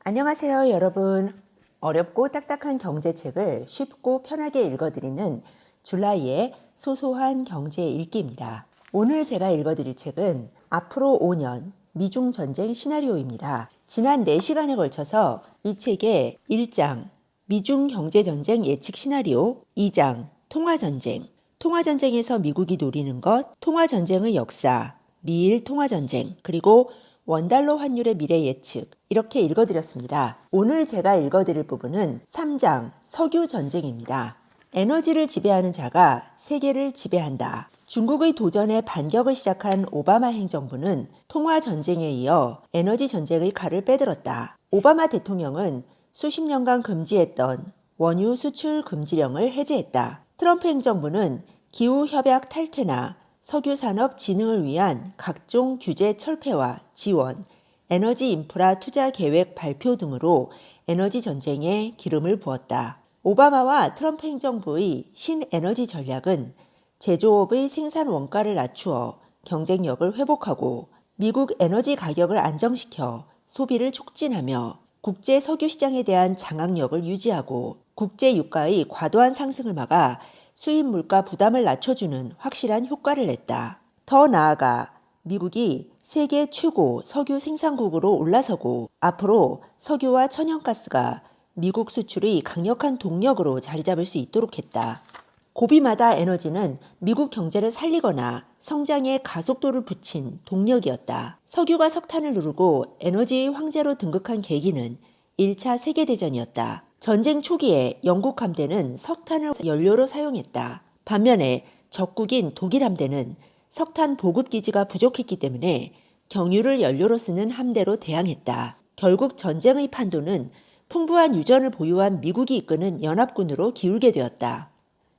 안녕하세요, 여러분. 어렵고 딱딱한 경제책을 쉽고 편하게 읽어드리는 줄라이의 소소한 경제 읽기입니다. 오늘 제가 읽어드릴 책은 앞으로 5년 미중 전쟁 시나리오입니다. 지난 4시간에 걸쳐서 이 책의 1장 미중 경제 전쟁 예측 시나리오, 2장 통화전쟁, 통화전쟁에서 미국이 노리는 것, 통화전쟁의 역사, 미일 통화전쟁, 그리고 원달러 환율의 미래 예측, 이렇게 읽어드렸습니다. 오늘 제가 읽어드릴 부분은 3장 석유 전쟁입니다. 에너지를 지배하는 자가 세계를 지배한다. 중국의 도전에 반격을 시작한 오바마 행정부는 통화 전쟁에 이어 에너지 전쟁의 칼을 빼들었다. 오바마 대통령은 수십 년간 금지했던 원유 수출 금지령을 해제했다. 트럼프 행정부는 기후협약 탈퇴나 석유산업 진흥을 위한 각종 규제 철폐와 지원, 에너지 인프라 투자 계획 발표 등으로 에너지 전쟁에 기름을 부었다. 오바마와 트럼프 행정부의 신에너지 전략은 제조업의 생산 원가를 낮추어 경쟁력을 회복하고 미국 에너지 가격을 안정시켜 소비를 촉진하며 국제 석유 시장에 대한 장악력을 유지하고 국제 유가의 과도한 상승을 막아 수입 물가 부담을 낮춰주는 확실한 효과를 냈다. 더 나아가 미국이 세계 최고 석유 생산국으로 올라서고 앞으로 석유와 천연가스가 미국 수출의 강력한 동력으로 자리 잡을 수 있도록 했다. 고비마다 에너지는 미국 경제를 살리거나 성장에 가속도를 붙인 동력이었다. 석유가 석탄을 누르고 에너지의 황제로 등극한 계기는 1차 세계대전이었다. 전쟁 초기에 영국 함대는 석탄을 연료로 사용했다. 반면에 적국인 독일 함대는 석탄 보급기지가 부족했기 때문에 경유를 연료로 쓰는 함대로 대항했다. 결국 전쟁의 판도는 풍부한 유전을 보유한 미국이 이끄는 연합군으로 기울게 되었다.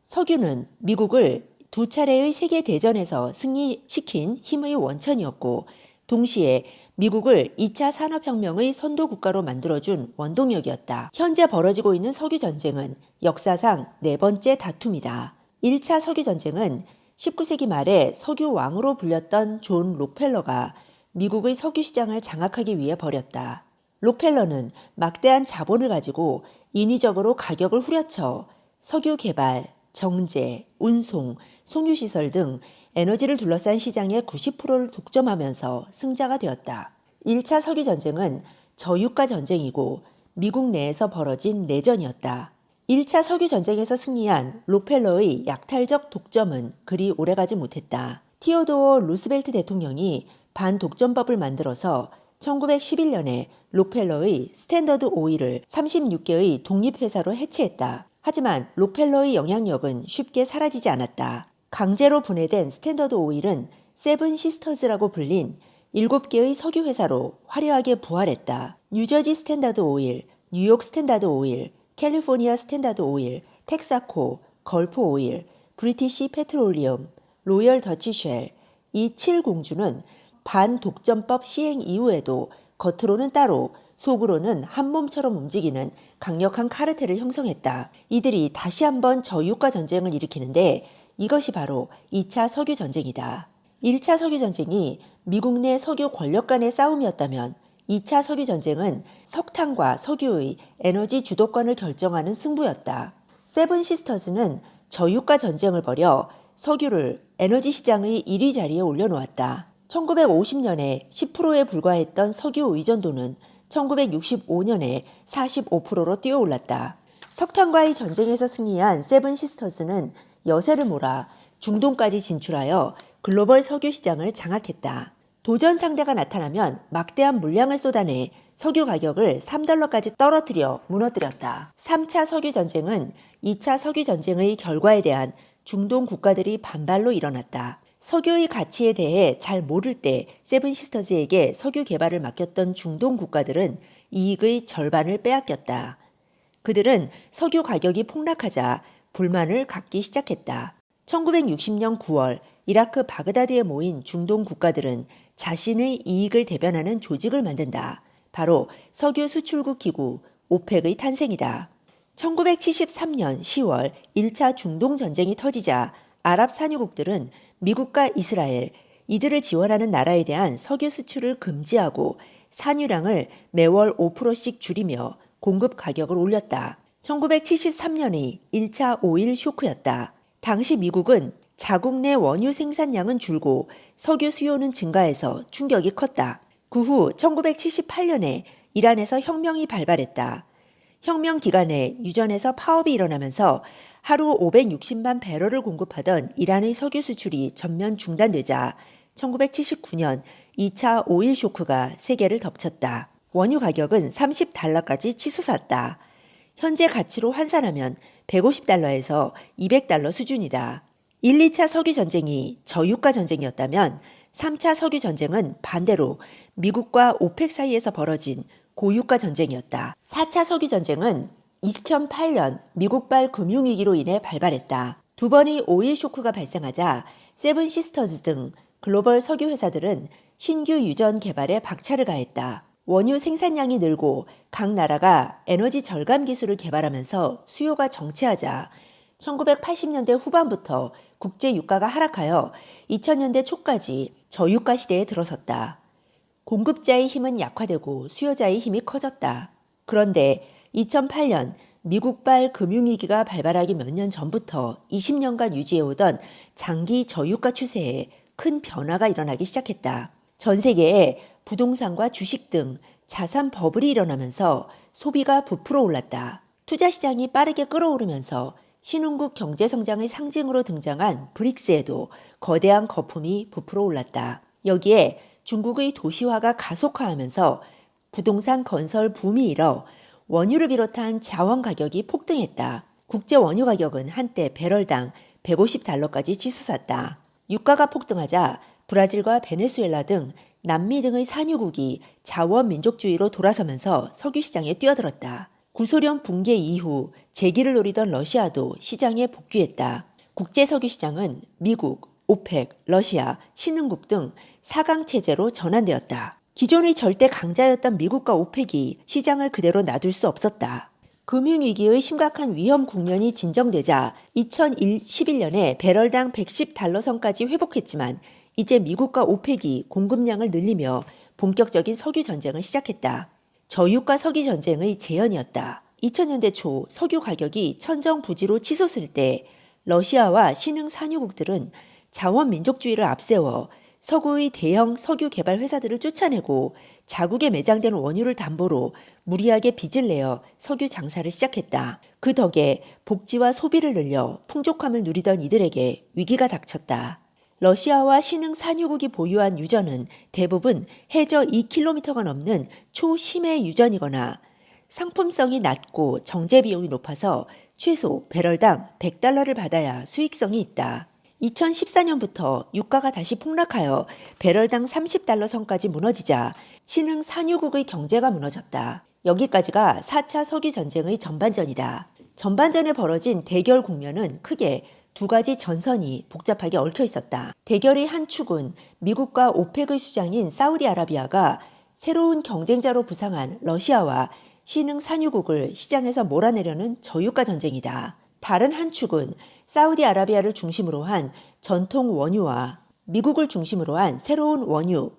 석유는 미국을 2차례의 세계대전에서 승리시킨 힘의 원천이었고 동시에 미국을 2차 산업혁명의 선도국가로 만들어준 원동력이었다. 현재 벌어지고 있는 석유전쟁은 역사상 4번째 다툼이다. 1차 석유전쟁은 19세기 말에 석유왕으로 불렸던 존 록펠러가 미국의 석유시장을 장악하기 위해 벌였다. 록펠러는 막대한 자본을 가지고 인위적으로 가격을 후려쳐 석유 개발, 정제, 운송, 송유시설 등 에너지를 둘러싼 시장의 90%를 독점하면서 승자가 되었다. 1차 석유전쟁은 저유가 전쟁이고 미국 내에서 벌어진 내전이었다. 1차 석유전쟁에서 승리한 록펠러의 약탈적 독점은 그리 오래가지 못했다. 티오도어 루스벨트 대통령이 반독점법을 만들어서 1911년에 록펠러의 스탠더드 오일을 36개의 독립회사로 해체했다. 하지만 록펠러의 영향력은 쉽게 사라지지 않았다. 강제로 분해된 스탠더드 오일은 세븐 시스터즈라고 불린 7개의 석유회사로 화려하게 부활했다. 뉴저지 스탠다드 오일, 뉴욕 스탠다드 오일, 캘리포니아 스탠다드 오일, 텍사코, 걸프 오일, 브리티시 페트롤리엄, 로열 더치 쉘, 이 7공주는 반독점법 시행 이후에도 겉으로는 따로 속으로는 한 몸처럼 움직이는 강력한 카르텔을 형성했다. 이들이 다시 한번 저유가 전쟁을 일으키는데 이것이 바로 2차 석유전쟁이다. 1차 석유전쟁이 미국 내 석유 권력 간의 싸움이었다면 2차 석유전쟁은 석탄과 석유의 에너지 주도권을 결정하는 승부였다. 세븐 시스터즈는 저유가 전쟁을 벌여 석유를 에너지 시장의 1위 자리에 올려놓았다. 1950년에 10%에 불과했던 석유 의존도는 1965년에 45%로 뛰어올랐다. 석탄과의 전쟁에서 승리한 세븐 시스터즈는 여세를 몰아 중동까지 진출하여 글로벌 석유 시장을 장악했다. 도전 상대가 나타나면 막대한 물량을 쏟아내 석유 가격을 3달러까지 떨어뜨려 무너뜨렸다. 3차 석유 전쟁은 2차 석유 전쟁의 결과에 대한 중동 국가들이 반발로 일어났다. 석유의 가치에 대해 잘 모를 때 세븐 시스터즈에게 석유 개발을 맡겼던 중동 국가들은 이익의 절반을 빼앗겼다. 그들은 석유 가격이 폭락하자 불만을 갖기 시작했다. 1960년 9월 이라크 바그다드에 모인 중동 국가들은 자신의 이익을 대변하는 조직을 만든다. 바로 석유 수출국 기구 오펙의 탄생이다. 1973년 10월 1차 중동 전쟁이 터지자 아랍 산유국들은 미국과 이스라엘, 이들을 지원하는 나라에 대한 석유 수출을 금지하고 산유량을 매월 5%씩 줄이며 공급 가격을 올렸다. 1973년이 1차 오일 쇼크였다. 당시 미국은 자국 내 원유 생산량은 줄고 석유 수요는 증가해서 충격이 컸다. 그 후 1978년에 이란에서 혁명이 발발했다. 혁명 기간에 유전에서 파업이 일어나면서 하루 560만 배럴을 공급하던 이란의 석유 수출이 전면 중단되자 1979년 2차 오일 쇼크가 세계를 덮쳤다. 원유 가격은 30달러까지 치솟았다. 현재 가치로 환산하면 150달러에서 200달러 수준이다. 1, 2차 석유 전쟁이 저유가 전쟁이었다면 3차 석유 전쟁은 반대로 미국과 오펙 사이에서 벌어진 고유가 전쟁이었다. 4차 석유 전쟁은 2008년 미국발 금융위기로 인해 발발했다. 두 번의 오일 쇼크가 발생하자 세븐시스터즈 등 글로벌 석유 회사들은 신규 유전 개발에 박차를 가했다. 원유 생산량이 늘고 각 나라가 에너지 절감 기술을 개발하면서 수요가 정체하자 1980년대 후반부터 국제 유가가 하락하여 2000년대 초까지 저유가 시대에 들어섰다. 공급자의 힘은 약화되고 수요자의 힘이 커졌다. 그런데 2008년 미국발 금융위기가 발발하기 몇 년 전부터 20년간 유지해오던 장기 저유가 추세에 큰 변화가 일어나기 시작했다. 전 세계에 부동산과 주식 등 자산 버블이 일어나면서 소비가 부풀어 올랐다. 투자 시장이 빠르게 끌어오르면서 신흥국 경제 성장의 상징으로 등장한 브릭스에도 거대한 거품이 부풀어 올랐다. 여기에 중국의 도시화가 가속화하면서 부동산 건설 붐이 일어 원유를 비롯한 자원 가격이 폭등했다. 국제 원유 가격은 한때 배럴당 150달러까지 치솟았다. 유가가 폭등하자 브라질과 베네수엘라 등 남미 등의 산유국이 자원 민족주의로 돌아서면서 석유 시장에 뛰어들었다. 구소련 붕괴 이후 재기를 노리던 러시아도 시장에 복귀했다. 국제 석유 시장은 미국, 오펙, 러시아, 신흥국 등 4강 체제로 전환되었다. 기존의 절대 강자였던 미국과 오펙이 시장을 그대로 놔둘 수 없었다. 금융위기의 심각한 위험 국면이 진정되자 2011년에 배럴당 110달러 선까지 회복했지만 이제 미국과 오펙이 공급량을 늘리며 본격적인 석유 전쟁을 시작했다. 저유가 석유 전쟁의 재현이었다. 2000년대 초 석유 가격이 천정부지로 치솟을 때 러시아와 신흥 산유국들은 자원 민족주의를 앞세워 서구의 대형 석유 개발 회사들을 쫓아내고 자국에 매장된 원유를 담보로 무리하게 빚을 내어 석유 장사를 시작했다. 그 덕에 복지와 소비를 늘려 풍족함을 누리던 이들에게 위기가 닥쳤다. 러시아와 신흥 산유국이 보유한 유전은 대부분 해저 2km가 넘는 초심해 유전이거나 상품성이 낮고 정제 비용이 높아서 최소 배럴당 100달러를 받아야 수익성이 있다. 2014년부터 유가가 다시 폭락하여 배럴당 30달러 선까지 무너지자 신흥 산유국의 경제가 무너졌다. 여기까지가 4차 석유 전쟁의 전반전이다. 전반전에 벌어진 대결 국면은 크게 두 가지 전선이 복잡하게 얽혀 있었다. 대결의 한 축은 미국과 오펙의 수장인 사우디아라비아가 새로운 경쟁자로 부상한 러시아와 신흥 산유국을 시장에서 몰아내려는 저유가 전쟁이다. 다른 한 축은 사우디아라비아를 중심으로 한 전통 원유와 미국을 중심으로 한 새로운 원유,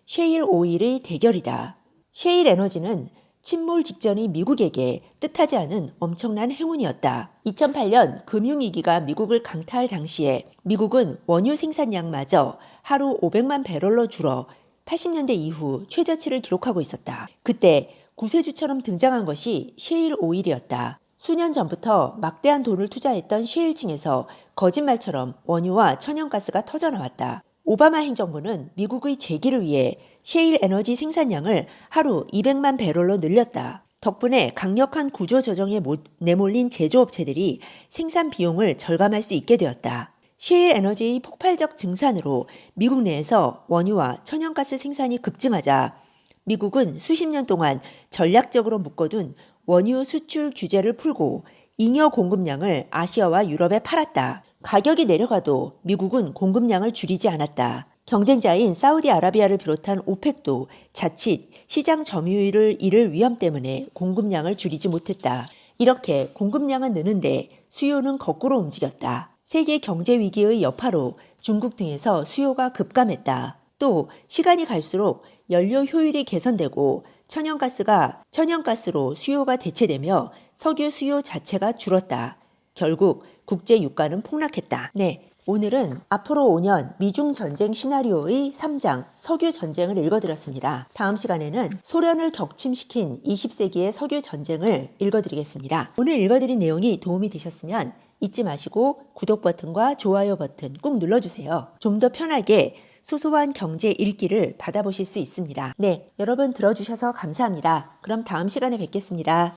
셰일 오일의 대결이다. 셰일 에너지는 침몰 직전의 미국에게 뜻하지 않은 엄청난 행운이었다. 2008년 금융위기가 미국을 강타할 당시에 미국은 원유 생산량마저 하루 500만 배럴로 줄어 80년대 이후 최저치를 기록하고 있었다. 그때 구세주처럼 등장한 것이 셰일 오일이었다. 수년 전부터 막대한 돈을 투자했던 셰일층에서 거짓말처럼 원유와 천연가스가 터져나왔다. 오바마 행정부는 미국의 재기를 위해 셰일 에너지 생산량을 하루 200만 배럴로 늘렸다. 덕분에 강력한 구조 조정에 내몰린 제조업체들이 생산 비용을 절감할 수 있게 되었다. 셰일 에너지의 폭발적 증산으로 미국 내에서 원유와 천연가스 생산이 급증하자 미국은 수십 년 동안 전략적으로 묶어둔 원유 수출 규제를 풀고 잉여 공급량을 아시아와 유럽에 팔았다. 가격이 내려가도 미국은 공급량을 줄이지 않았다. 경쟁자인 사우디아라비아를 비롯한 오펙도 자칫 시장 점유율을 잃을 위험 때문에 공급량을 줄이지 못했다. 이렇게 공급량은 느는데 수요는 거꾸로 움직였다. 세계 경제 위기의 여파로 중국 등에서 수요가 급감했다. 또 시간이 갈수록 연료 효율이 개선되고 천연가스로 수요가 대체되며 석유 수요 자체가 줄었다. 결국 국제 유가는 폭락했다. 네, 오늘은 앞으로 5년 미중 전쟁 시나리오의 3장 석유 전쟁을 읽어드렸습니다. 다음 시간에는 소련을 격침시킨 20세기의 석유 전쟁을 읽어드리겠습니다. 오늘 읽어드린 내용이 도움이 되셨으면 잊지 마시고 구독 버튼과 좋아요 버튼 꾹 눌러주세요. 좀 더 편하게 소소한 경제 읽기를 받아보실 수 있습니다. 네, 여러분 들어주셔서 감사합니다. 그럼 다음 시간에 뵙겠습니다.